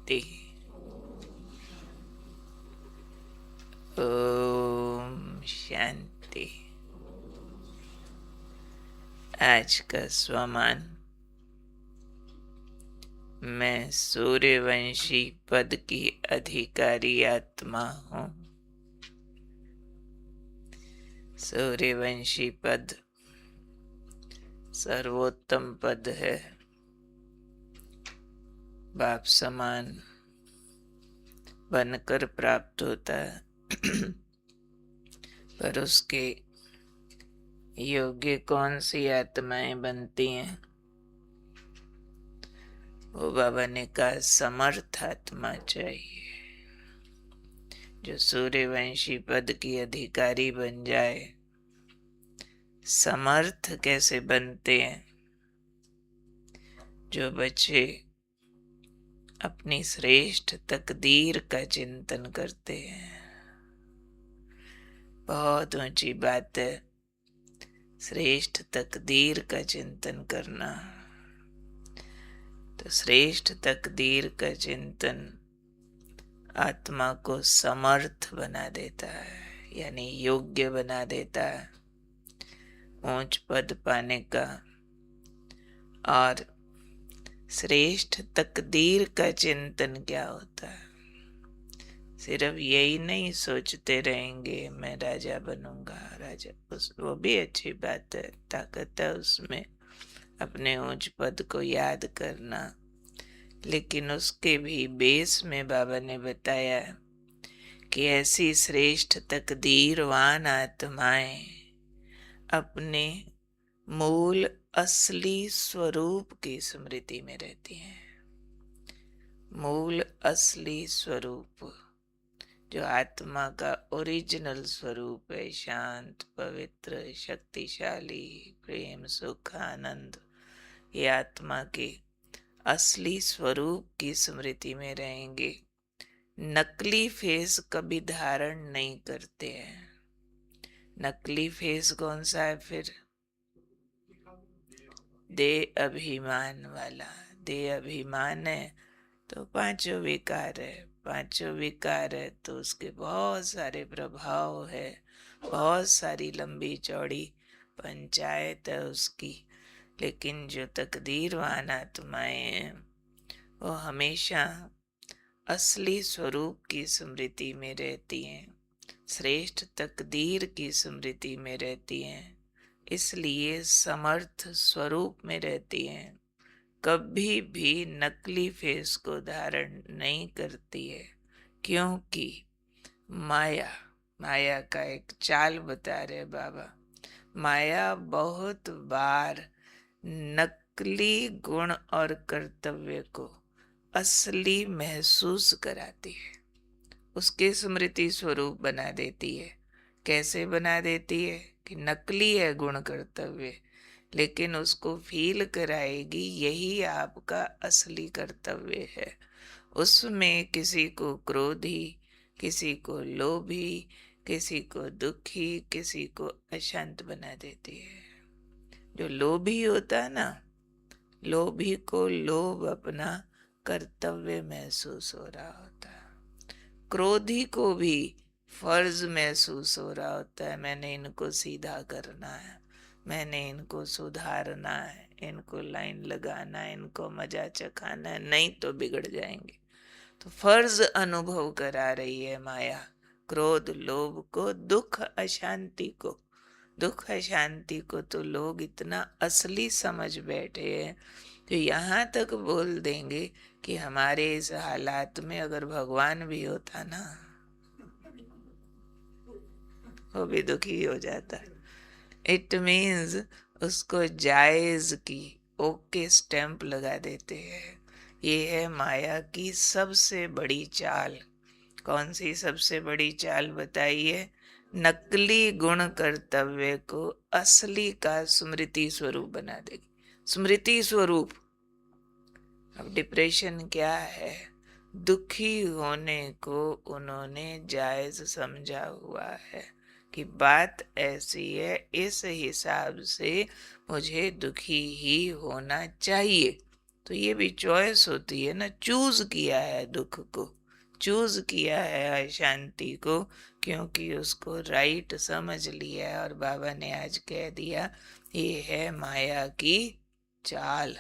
शांति। ओम शांति। आज का स्वमान। मैं सूर्यवंशी पद की अधिकारी आत्मा हूँ। सूर्यवंशी पद सर्वोत्तम पद है। बाप समान बनकर प्राप्त होता है। पर उसके योग्य कौन सी आत्माएं बनती हैं? वो बाबा ने कहा समर्थ आत्मा चाहिए, जो सूर्यवंशी पद की अधिकारी बन जाए। समर्थ कैसे बनते हैं? जो बच्चे अपनी श्रेष्ठ तकदीर का चिंतन करते हैं। बहुत ऊंची बात है श्रेष्ठ तकदीर का चिंतन करना। तो श्रेष्ठ तकदीर का चिंतन आत्मा को समर्थ बना देता है, यानी योग्य बना देता है ऊंच पद पाने का। और श्रेष्ठ तकदीर का चिंतन क्या होता है? सिर्फ यही नहीं सोचते रहेंगे मैं राजा बनूंगा, राजा वो भी अच्छी बात है, ताकत है उसमें अपने ऊंच पद को याद करना। लेकिन उसके भी बेस में बाबा ने बताया कि ऐसी श्रेष्ठ तकदीरवान आत्माएं अपने मूल असली स्वरूप की स्मृति में रहती हैं। मूल असली स्वरूप जो आत्मा का ओरिजिनल स्वरूप है, शांत, पवित्र, शक्तिशाली, प्रेम, सुख, आनंद, ये आत्मा के असली स्वरूप की स्मृति में रहेंगे। नकली फेस कभी धारण नहीं करते हैं। नकली फेस कौन सा है फिर? देह अभिमान वाला। देह अभिमान है तो पांचों विकार है। पांचों विकार है तो उसके बहुत सारे प्रभाव है, बहुत सारी लंबी चौड़ी पंचायत है उसकी। लेकिन जो तकदीरवान आत्माएं हैं वो हमेशा असली स्वरूप की स्मृति में रहती हैं, श्रेष्ठ तकदीर की स्मृति में रहती हैं, इसलिए समर्थ स्वरूप में रहती हैं। कभी भी नकली फेस को धारण नहीं करती है, क्योंकि माया माया का एक चाल बता रहे बाबा। माया बहुत बार नकली गुण और कर्तव्य को असली महसूस कराती है, उसके स्मृति स्वरूप बना देती है। कैसे बना देती है? कि नकली है गुण कर्तव्य, लेकिन उसको फील कराएगी यही आपका असली कर्तव्य है। उसमें किसी को क्रोधी, किसी को लोभी, किसी को दुखी, किसी को अशांत बना देती है। जो लोभी होता है ना, लोभी को लोभ अपना कर्तव्य महसूस हो रहा होता है। क्रोधी को भी फर्ज महसूस हो रहा होता है, मैंने इनको सीधा करना है, मैंने इनको सुधारना है, इनको लाइन लगाना है, इनको मजा चखाना है, नहीं तो बिगड़ जाएंगे। तो फर्ज अनुभव करा रही है माया क्रोध लोभ को, दुख अशांति को। दुख अशांति को तो लोग इतना असली समझ बैठे हैं तो यहाँ तक बोल देंगे कि हमारे इस हालात में अगर भगवान भी होता ना, वो भी दुखी हो जाता। इट मीन्स उसको जायज की ओके स्टैंप लगा देते हैं। ये है माया की सबसे बड़ी चाल। कौन सी सबसे बड़ी चाल बताइए? नकली गुण कर्तव्य को असली का स्मृति स्वरूप बना देगी। स्मृति स्वरूप। अब डिप्रेशन क्या है? दुखी होने को उन्होंने जायज समझा हुआ है कि बात ऐसी है, इस हिसाब से मुझे दुखी ही होना चाहिए। तो ये भी चॉइस होती है ना, चूज किया है दुख को, चूज किया है अशांति को, क्योंकि उसको राइट समझ लिया है। और बाबा ने आज कह दिया ये है माया की चाल।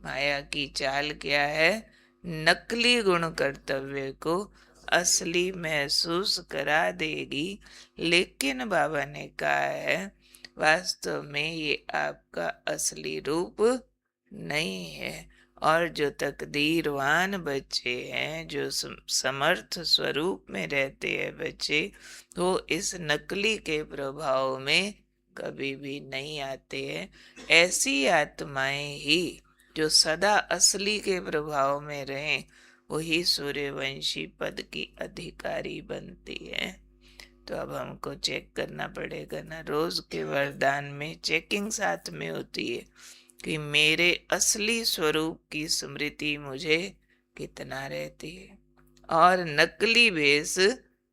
माया की चाल क्या है? नकली गुण कर्तव्य को असली महसूस करा देगी। लेकिन बाबा ने कहा है वास्तव में ये आपका असली रूप नहीं है। और जो तकदीरवान बच्चे हैं, जो समर्थ स्वरूप में रहते हैं बच्चे, वो इस नकली के प्रभाव में कभी भी नहीं आते हैं। ऐसी आत्माएं ही जो सदा असली के प्रभाव में रहें, वही सूर्यवंशी पद की अधिकारी बनती है। तो अब हमको चेक करना पड़ेगा ना, रोज के वरदान में चेकिंग साथ में होती है कि मेरे असली स्वरूप की स्मृति मुझे कितना रहती है और नकली भेष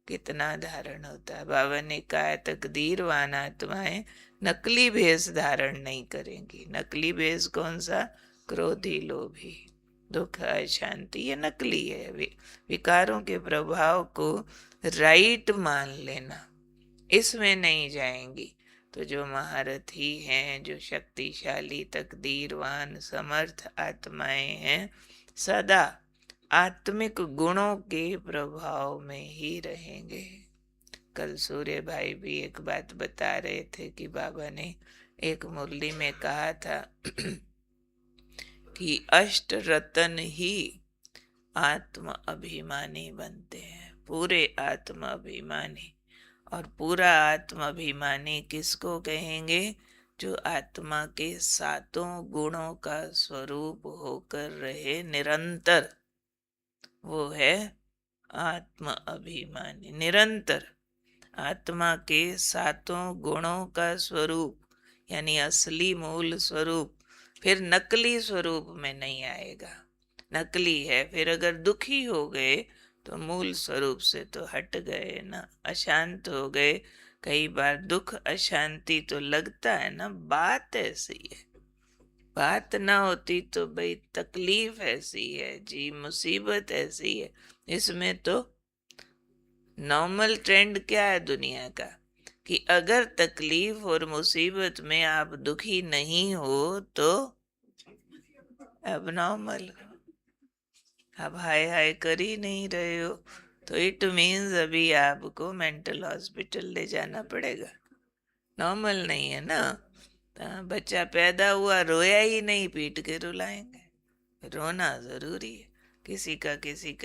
कितना धारण होता है। बाबा ने कहा तकदीरवान आत्माएं नकली भेष धारण नहीं करेंगी। नकली भेष कौन सा? क्रोधी, लोभी, दुख, अशांति, ये नकली है। विकारों के प्रभाव को राइट मान लेना, इसमें नहीं जाएंगी। तो जो महारथी हैं, जो शक्तिशाली तकदीरवान समर्थ आत्माएं हैं, सदा आत्मिक गुणों के प्रभाव में ही रहेंगे। कल सूर्य भाई भी एक बात बता रहे थे कि बाबा ने एक मुरली में कहा था कि अष्ट रतन ही आत्म अभिमानी बनते हैं, पूरे आत्म अभिमानी। और पूरा आत्म अभिमानी किसको कहेंगे? जो आत्मा के सातों गुणों का स्वरूप होकर रहे निरंतर, वो है आत्म अभिमानी। निरंतर आत्मा के सातों गुणों का स्वरूप, यानी असली मूल स्वरूप, फिर नकली स्वरूप में नहीं आएगा। नकली है, फिर अगर दुखी हो गए तो मूल स्वरूप से तो हट गए ना, अशांत हो गए। कई बार दुख अशांति तो लगता है ना, बात ऐसी है। बात ना होती तो भाई तकलीफ ऐसी है जी, मुसीबत ऐसी है। इसमें तो नॉर्मल ट्रेंड क्या है दुनिया का कि अगर तकलीफ और मुसीबत में आप दुखी नहीं हो तो अब नॉर्मल, अब हाय हाय कर ही नहीं रहे हो तो इट मीन्स अभी आपको मेंटल हॉस्पिटल ले जाना पड़ेगा। नॉर्मल नहीं है ना। बच्चा पैदा हुआ, रोया ही नहीं, पीट के रुलाएंगे। रोना जरूरी है। किसी का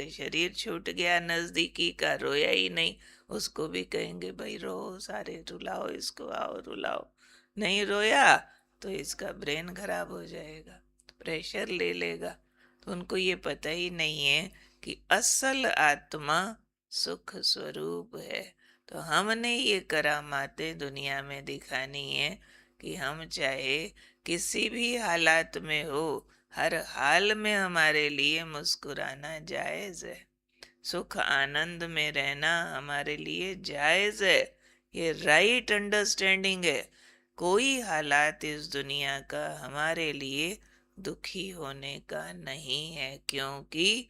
शरीर छूट गया नजदीकी का, रोया ही नहीं, उसको भी कहेंगे भाई रो, सारे रुलाओ इसको, आओ रुलाओ। नहीं रोया तो इसका ब्रेन खराब हो जाएगा, प्रेशर ले लेगा। तो उनको ये पता ही नहीं है कि असल आत्मा सुख स्वरूप है। तो हमने ये करामातें दुनिया में दिखानी है कि हम चाहे किसी भी हालात में हो, हर हाल में हमारे लिए मुस्कुराना जायज है। सुख आनंद में रहना हमारे लिए जायज है। ये राइट अंडरस्टैंडिंग है। कोई हालात इस दुनिया का हमारे लिए दुखी होने का नहीं है, क्योंकि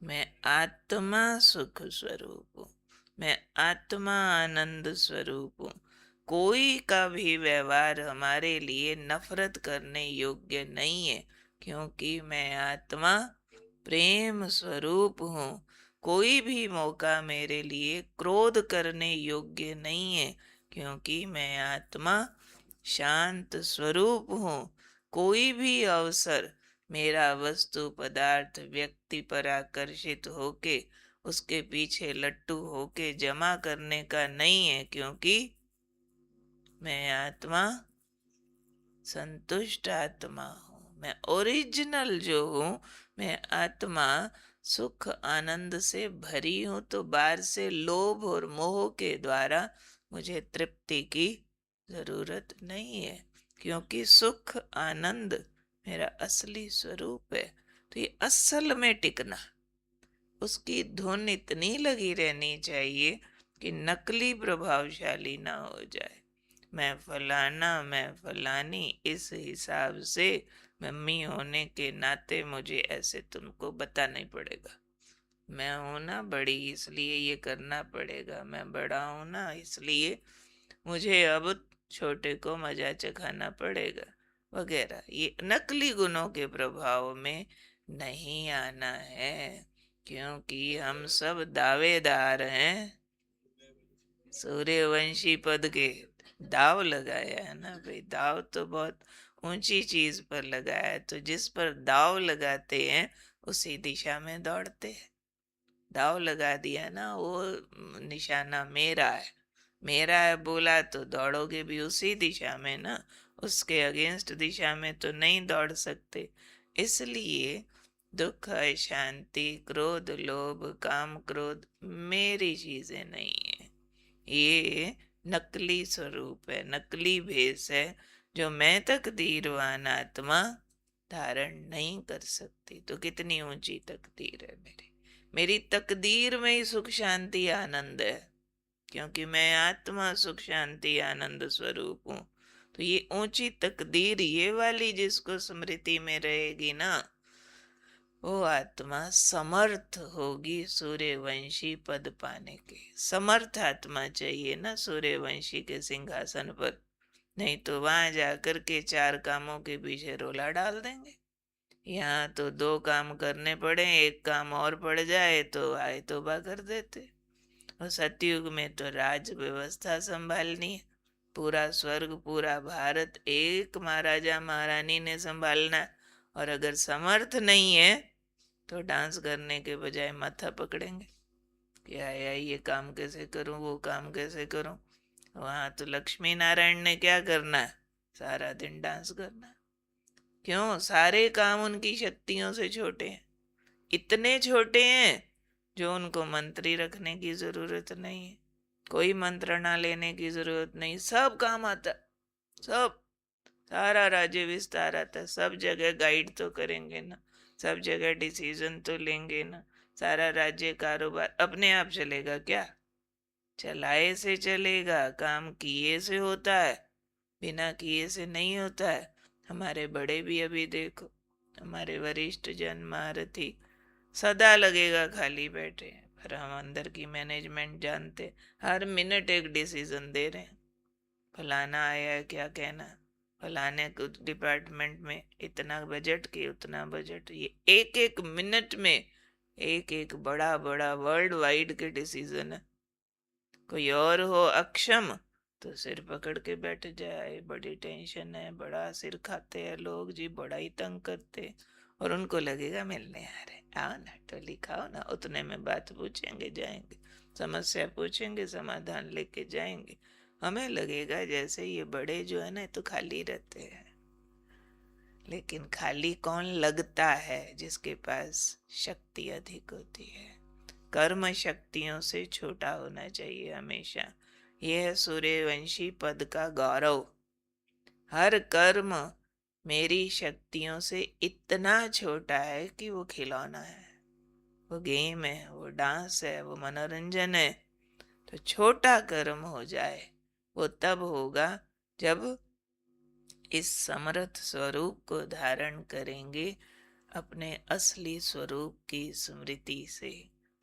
मैं आत्मा सुख स्वरूप हूँ, मैं आत्मा आनंद स्वरूप हूँ। कोई का भी व्यवहार हमारे लिए नफरत करने योग्य नहीं है, क्योंकि मैं आत्मा प्रेम स्वरूप हूँ। कोई भी मौका मेरे लिए क्रोध करने योग्य नहीं है, क्योंकि मैं आत्मा शांत स्वरूप हूँ। कोई भी अवसर मेरा वस्तु पदार्थ व्यक्ति पर आकर्षित होके उसके पीछे लट्टू होके जमा करने का नहीं है, क्योंकि मैं आत्मा संतुष्ट आत्मा हूँ। मैं ओरिजिनल जो हूँ, मैं आत्मा सुख आनंद से भरी हूँ। तो बाहर से लोभ और मोह के द्वारा मुझे तृप्ति की जरूरत नहीं है, क्योंकि सुख आनंद मेरा असली स्वरूप है। तो ये असल में टिकना, उसकी धुन इतनी लगी रहनी चाहिए कि नकली प्रभावशाली ना हो जाए। मैं फलाना, मैं फलानी, इस हिसाब से मम्मी होने के नाते मुझे ऐसे तुमको बताना ही पड़ेगा। मैं हूं ना बड़ी, इसलिए ये करना पड़ेगा। मैं बड़ा हूं ना, इसलिए मुझे अब छोटे को मजा चखाना पड़ेगा, वगैरह। ये नकली गुणों के प्रभाव में नहीं आना है, क्योंकि हम सब दावेदार हैं। सूर्यवंशी पद के दाव लगाया है ना भाई। दाव तो बहुत ऊंची चीज पर लगाया है, तो जिस पर दाव लगाते हैं उसी दिशा में दौड़ते हैं। दाव लगा दिया ना, वो निशाना मेरा है, मेरा है बोला तो दौड़ोगे भी उसी दिशा में ना, उसके अगेंस्ट दिशा में तो नहीं दौड़ सकते। इसलिए दुख, अशांति, क्रोध, लोभ, काम, क्रोध मेरी चीजें नहीं है। ये नकली स्वरूप है, नकली भेष है, जो मैं तकदीरवान आत्मा धारण नहीं कर सकती। तो कितनी ऊंची तकदीर है मेरी। मेरी तकदीर में ही सुख शांति आनंद है, क्योंकि मैं आत्मा सुख शांति आनंद स्वरूप हूँ। तो ये ऊंची तकदीर ये वाली जिसको स्मृति में रहेगी ना, वो आत्मा समर्थ होगी सूर्यवंशी पद पाने के। समर्थ आत्मा चाहिए ना सूर्यवंशी के सिंहासन पर, नहीं तो वहां जाकर के चार कामों के पीछे रोला डाल देंगे। यहाँ तो दो काम करने पड़े, एक काम और पड़ जाए तो आए तौबा कर देते। और सतयुग में तो राज व्यवस्था संभालनी है, पूरा स्वर्ग पूरा भारत एक महाराजा महारानी ने संभालना है। और अगर समर्थ नहीं है तो डांस करने के बजाय माथा पकड़ेंगे कि आया ये काम कैसे करूं, वो काम कैसे करूं। वहां तो लक्ष्मी नारायण ने क्या करना है, सारा दिन डांस करना है। क्यों? सारे काम उनकी शक्तियों से छोटे हैं, इतने छोटे हैं जो उनको मंत्री रखने की जरूरत नहीं है, कोई मंत्रणा लेने की जरूरत नहीं, सब काम आता, सब, सारा राज्य विस्तार आता, सब जगह गाइड तो करेंगे ना, सब जगह डिसीजन तो लेंगे ना। सारा राज्य कारोबार अपने आप चलेगा क्या? चलाए से चलेगा, काम किए से होता है, बिना किए से नहीं होता है। हमारे बड़े भी अभी देखो, हमारे वरिष्ठ जन महारथी, सदा लगेगा खाली बैठे हैं, पर हम अंदर की मैनेजमेंट जानते, हर मिनट एक डिसीजन दे रहे हैं। फलाना आया है क्या कहना, फलाने कुछ डिपार्टमेंट में इतना बजट की उतना बजट, ये एक एक मिनट में एक एक बड़ा बड़ा वर्ल्ड वाइड के डिसीजन है। कोई और हो अक्षम तो सिर पकड़ के बैठ जाए, बड़ी टेंशन है, बड़ा सिर खाते हैं लोग जी, बड़ा ही तंग करते। और उनको लगेगा मिलने आ रहे, आओ ना टोली खाओ ना, उतने में बात पूछेंगे जाएंगे, समस्या पूछेंगे समाधान लेके जाएंगे। हमें लगेगा जैसे ये बड़े जो है ना तो खाली रहते हैं। लेकिन खाली कौन लगता है? जिसके पास शक्ति अधिक होती है। कर्म शक्तियों से छोटा होना चाहिए हमेशा। यह है सूर्यवंशी पद का गौरव। हर कर्म मेरी शक्तियों से इतना छोटा है कि वो खिलौना है, वो गेम है, वो डांस है, वो मनोरंजन है। तो छोटा कर्म हो जाए वो तब होगा जब इस समर्थ स्वरूप को धारण करेंगे, अपने असली स्वरूप की स्मृति से,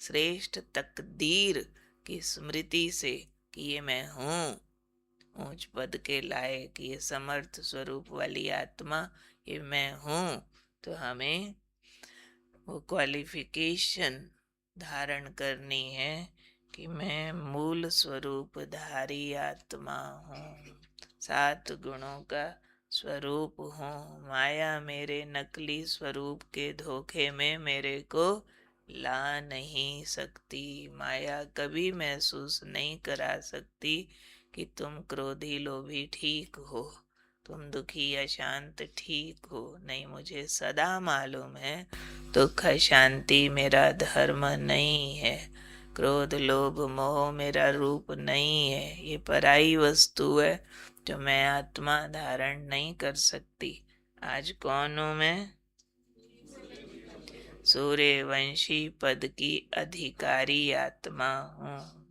श्रेष्ठ तकदीर की स्मृति से कि ये मैं हूँ, ऊंच पद के लायक ये समर्थ स्वरूप वाली आत्मा ये मैं हूँ। तो हमें वो क्वालिफिकेशन धारण करनी है कि मैं मूल स्वरूप धारी आत्मा हूँ, सात गुणों का स्वरूप हूँ। माया मेरे नकली स्वरूप के धोखे में मेरे को ला नहीं सकती। माया कभी महसूस नहीं करा सकती कि तुम क्रोधी लोभी ठीक हो, तुम दुखी अशांत ठीक हो। नहीं, मुझे सदा मालूम है दुख शांति मेरा धर्म नहीं है, क्रोध लोभ मोह मेरा रूप नहीं है, ये पराई वस्तु है जो मैं आत्मा धारण नहीं कर सकती। आज कौन हूं मैं? सूर्यवंशी पद की अधिकारी आत्मा हूँ।